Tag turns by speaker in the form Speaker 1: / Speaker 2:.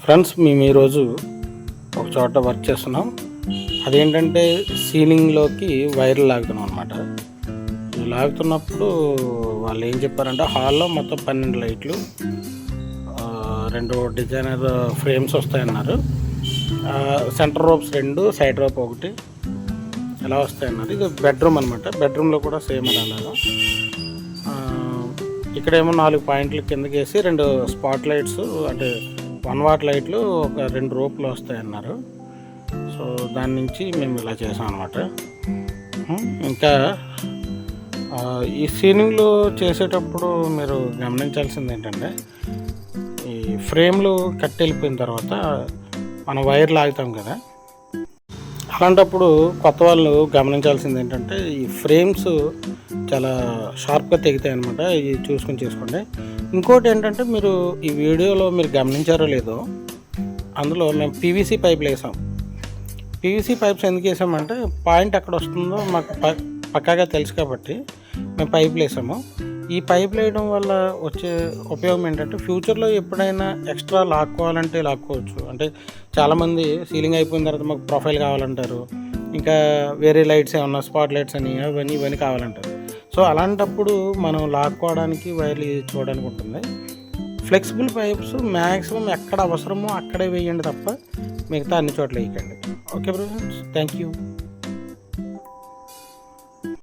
Speaker 1: Friends, మేము ఈరోజు ఒక చోట వర్క్ చేస్తున్నాం. అదేంటంటే సీలింగ్లోకి వైర్లు లాగుతున్నాం అనమాట. లాగుతున్నప్పుడు వాళ్ళు ఏం చెప్పారంటే హాల్లో మొత్తం 12 లైట్లు, 2 డిజైనర్ ఫ్రేమ్స్ వస్తాయన్నారు. సెంటర్ రోప్స్ 2, సైడ్ రోప్ 1 ఎలా వస్తాయన్నారు. ఇది బెడ్రూమ్ అనమాట. బెడ్రూమ్లో కూడా సేమ్ అలాగా. ఇక్కడేమో 4 పాయింట్లు కిందకి వేసి 2 స్పాట్ లైట్స్, అంటే 1 వాట్ లైట్లు, ఒక 2 రోపులు వస్తాయన్నారు. సో దాని నుంచి మేము ఇలా చేసాం అనమాట. ఇంకా ఈ సీలింగ్లో చేసేటప్పుడు మీరు గమనించాల్సింది ఏంటంటే, ఈ ఫ్రేమ్లు కట్ వెళ్ళిపోయిన తర్వాత మనం వైర్ లాగుతాం కదా, అలాంటప్పుడు కొత్త వాళ్ళు గమనించాల్సింది ఏంటంటే ఈ ఫ్రేమ్స్ చాలా షార్ప్గా తెగుతాయి అనమాట. ఇది చూసుకొని చేసుకోండి. ఇంకోటి ఏంటంటే, మీరు ఈ వీడియోలో మీరు గమనించారో లేదో, అందులో మేము పీవీసీ పైపులు వేసాం. పీవీసీ పైప్స్ ఎందుకు వేసామంటే పాయింట్ ఎక్కడ వస్తుందో మాకు పక్కాగా తెలుసు కాబట్టి మేము పైపులు వేసాము. ఈ పైపులు వేయడం వల్ల వచ్చే ఉపయోగం ఏంటంటే, ఫ్యూచర్లో ఎప్పుడైనా ఎక్స్ట్రా లాక్కోవాలంటే లాక్కోవచ్చు. అంటే చాలామంది సీలింగ్ అయిపోయిన తర్వాత మాకు ప్రొఫైల్ కావాలంటారు, ఇంకా వేరే లైట్స్ ఏమన్నా స్పాట్ లైట్స్ అని ఇవన్నీ కావాలంటారు. సో అలాంటప్పుడు మనం లాక్కోవడానికి వైర్లు చూడడానికి ఉంటుంది. ఫ్లెక్సిబుల్ పైప్స్ మ్యాక్సిమం ఎక్కడ అవసరమో అక్కడే వేయండి తప్ప మిగతా అన్ని చోట్ల వేయకండి. Okay brothers, thank you.